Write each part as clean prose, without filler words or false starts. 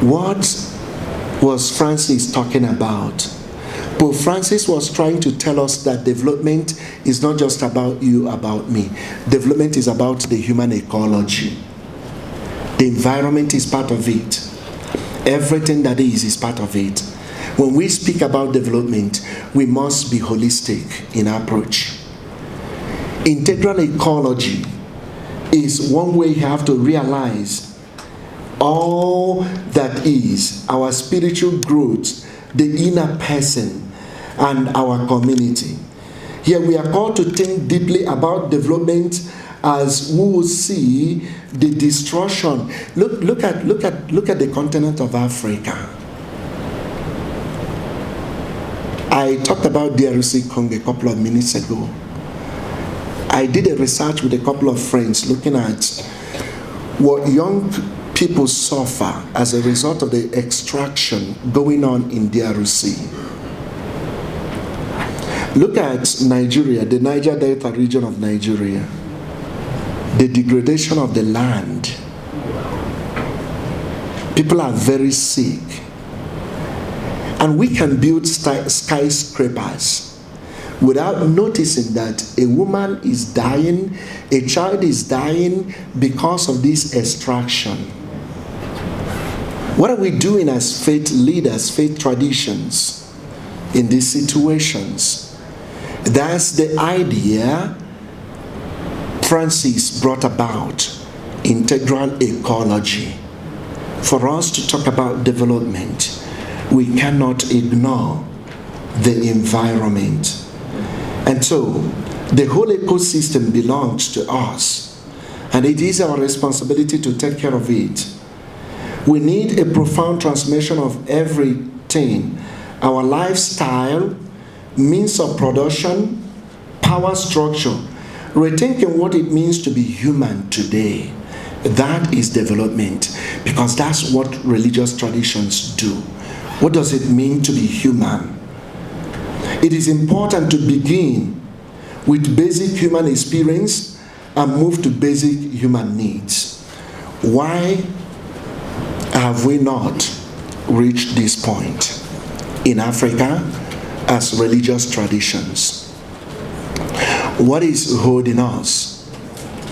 What was Francis talking about? Pope Francis was trying to tell us that development is not just about you, about me. Development is about the human ecology. The environment is part of it. Everything that is part of it. When we speak about development, we must be holistic in our approach. Integral ecology is one way you have to realize all that is our spiritual growth, the inner person, and our community. Here we are called to think deeply about development as we will see the destruction. Look at the continent of Africa. I talked about DRC Congo a couple of minutes ago. I did a research with a couple of friends looking at what young people suffer as a result of the extraction going on in DRC. Look at Nigeria, the Niger Delta region of Nigeria. The degradation of the land. People are very sick. And we can build skyscrapers without noticing that a woman is dying, a child is dying because of this extraction. What are we doing as faith leaders, faith traditions in these situations? That's the idea Francis brought about, integral ecology. For us to talk about development, we cannot ignore the environment. And so, the whole ecosystem belongs to us, and it is our responsibility to take care of it. We need a profound transformation of everything: our lifestyle, means of production, power structure, rethinking what it means to be human today. That is development, because that's what religious traditions do. What does it mean to be human? It is important to begin with basic human experience and move to basic human needs. Why have we not reached this point in Africa as religious traditions? What is holding us?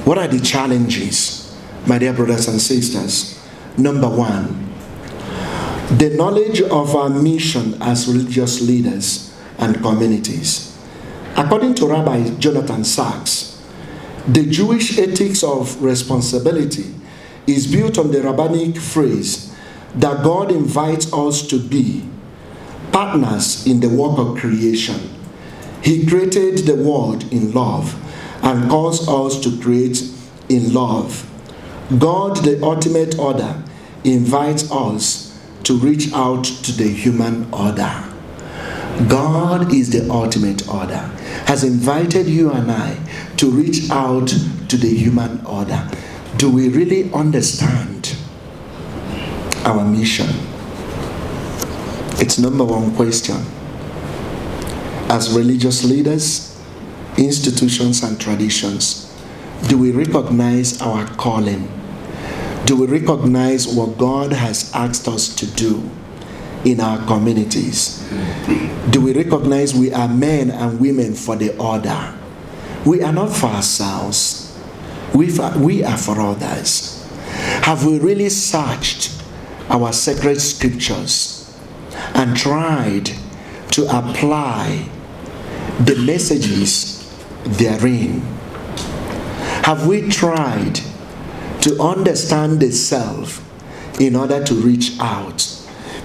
What are the challenges, my dear brothers and sisters? Number one, the knowledge of our mission as religious leaders and communities. According to Rabbi Jonathan Sachs, the Jewish ethics of responsibility is built on the rabbinic phrase that God invites us to be partners in the work of creation. He created the world in love and calls us to create in love. God, the ultimate order, invites us to reach out to the human order. God is the ultimate order, has invited you and I to reach out to the human order. Do we really understand our mission? It's number one question. As religious leaders, institutions and traditions, do we recognize our calling? Do we recognize what God has asked us to do in our communities? Do we recognize we are men and women for the order? We are not for ourselves. We are for others. Have we really searched our sacred scriptures and tried to apply the messages therein? Have we tried to understand the self in order to reach out?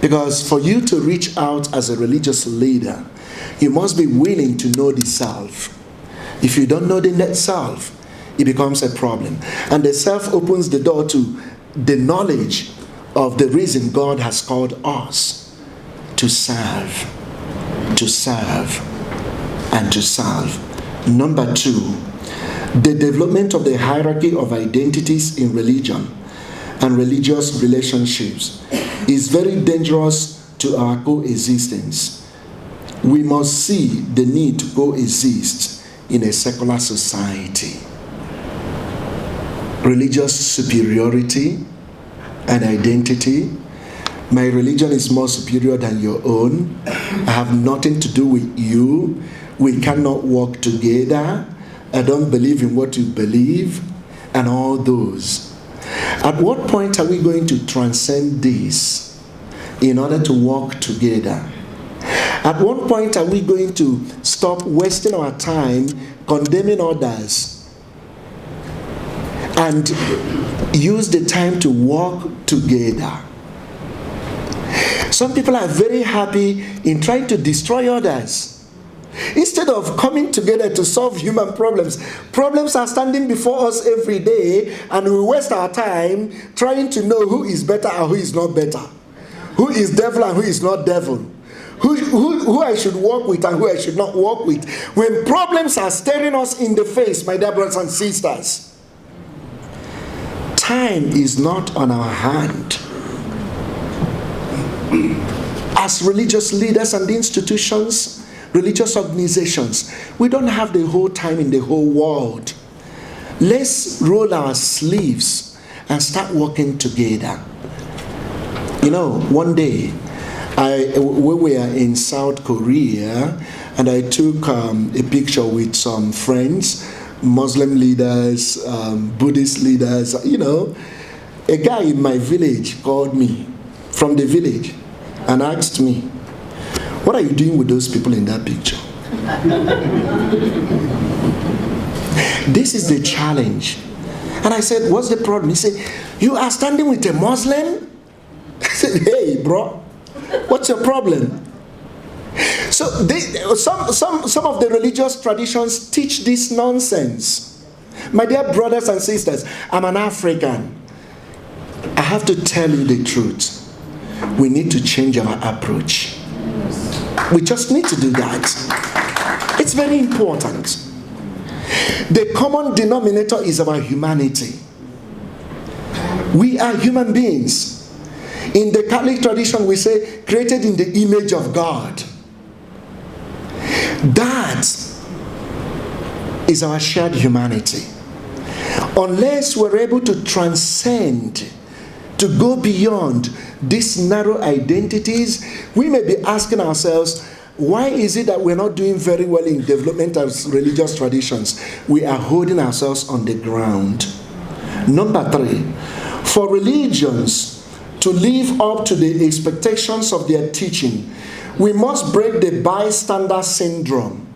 Because for you to reach out as a religious leader, you must be willing to know the self. If you don't know the self, it becomes a problem. And the self opens the door to the knowledge of the reason God has called us to serve, and to serve. Number two, the development of the hierarchy of identities in religion and religious relationships is very dangerous to our coexistence. We must see the need to coexist in a secular society. Religious superiority and identity My religion is more superior than your own. I have nothing to do with you. We cannot work together. I don't believe in what you believe, and all those. At what point are we going to transcend this in order to work together? At what point are we going to stop wasting our time condemning others and use the time to work together? Some people are very happy in trying to destroy others. Instead of coming together to solve human problems, problems are standing before us every day, and we waste our time trying to know who is better and who is not better, who is devil and who is not devil, who I should work with and who I should not work with. When problems are staring us in the face, my dear brothers and sisters, time is not on our hand. As religious leaders and institutions, religious organizations, we don't have the whole time in the whole world. Let's roll our sleeves and start working together. You know, one day, we were in South Korea, and I took a picture with some friends, Muslim leaders, Buddhist leaders. You know, a guy in my village called me from the village and asked me, "What are you doing with those people in that picture?" This is the challenge. And I said, "What's the problem?" He said, "You are standing with a Muslim?" I said, "Hey, bro, what's your problem?" So some of the religious traditions teach this nonsense. My dear brothers and sisters, I'm an African. I have to tell you the truth. We need to change our approach. We just need to do that. It's very important. The common denominator is our humanity. We are human beings. In the Catholic tradition, we say, created in the image of God. That is our shared humanity. Unless we're able to transcend, to go beyond these narrow identities, we may be asking ourselves, why is it that we're not doing very well in development as religious traditions? We are holding ourselves on the ground. Number 3, for religions to live up to the expectations of their teaching, we must break the bystander syndrome.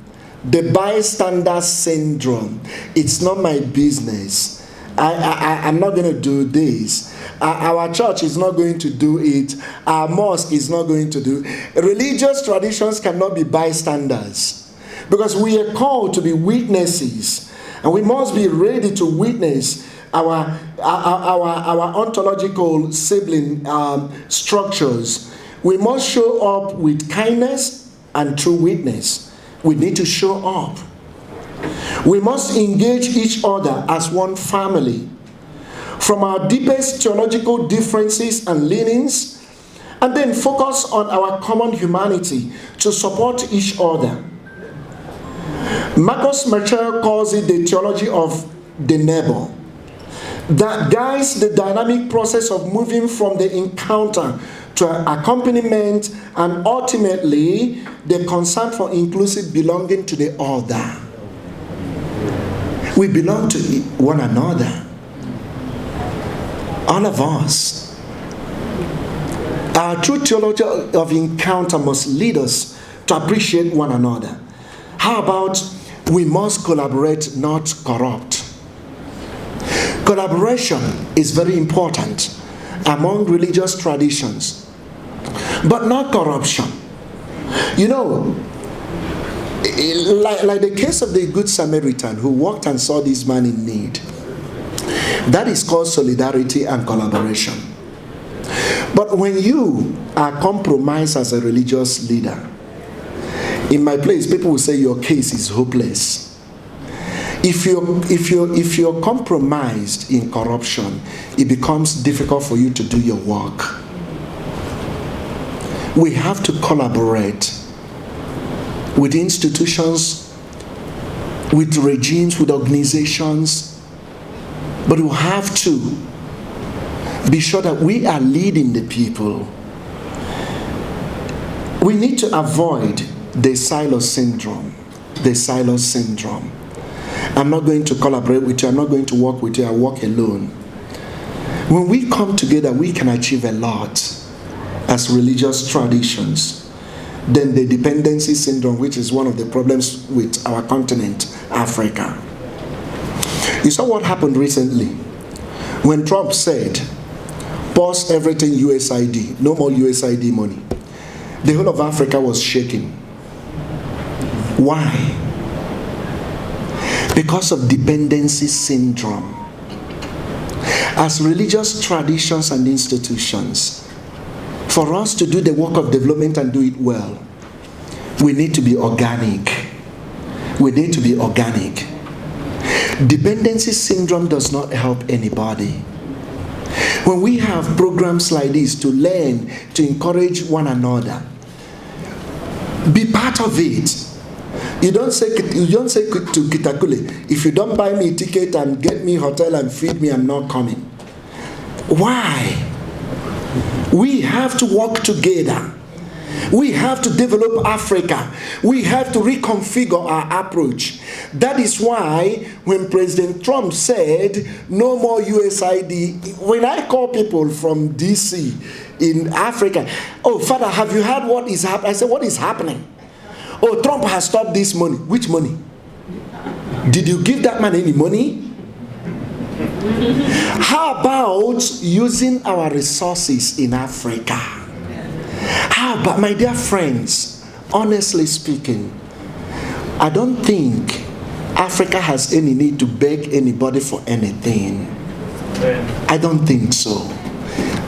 The bystander syndrome. It's not my business. I'm not going to do this. Our church is not going to do it. Our mosque is not going to do it. Religious traditions cannot be bystanders, because we are called to be witnesses, and we must be ready to witness our ontological sibling structures. We must show up with kindness and true witness. We need to show up. We must engage each other as one family, from our deepest theological differences and leanings, and then focus on our common humanity to support each other. Marcus Merchel calls it the theology of the neighbor, that guides the dynamic process of moving from the encounter to accompaniment and ultimately the concern for inclusive belonging to the other. We belong to one another. All of us. Our true theology of encounter must lead us to appreciate one another. How about we must collaborate, not corrupt? Collaboration is very important among religious traditions, but not corruption. You know, like the case of the Good Samaritan who walked and saw this man in need. That is called solidarity and collaboration. But when you are compromised as a religious leader, in my place, people will say your case is hopeless. If you're compromised in corruption, it becomes difficult for you to do your work. We have to collaborate with institutions, with regimes, with organizations, but we have to be sure that we are leading the people We need to avoid the silo syndrome. The silo syndrome. I'm not going to collaborate with you. I'm not going to work with you. I work alone. When we come together, we can achieve a lot as religious traditions. Then the dependency syndrome, which is one of the problems with our continent, Africa. You saw what happened recently when Trump said, pause everything USID, no more USID money. The whole of Africa was shaking. Why? Because of dependency syndrome. As religious traditions and institutions, for us to do the work of development and do it well, we need to be organic. We need to be organic. Dependency syndrome does not help anybody. When we have programs like this to learn, to encourage one another, be part of it. You don't say to Kitakule, if you don't buy me a ticket and get me hotel and feed me, I'm not coming. Why? We have to work together. We have to develop Africa. We have to reconfigure our approach. That is why when President Trump said no more USID, when I call people from DC in Africa, oh, Father, have you heard what is happening? I said, what is happening? Oh, Trump has stopped this money. Which money? Did you give that man any money? How about using our resources in Africa? How about, my dear friends, honestly speaking, I don't think Africa has any need to beg anybody for anything. I don't think so.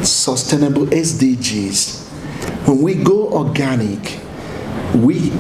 Sustainable SDGs. When we go organic, we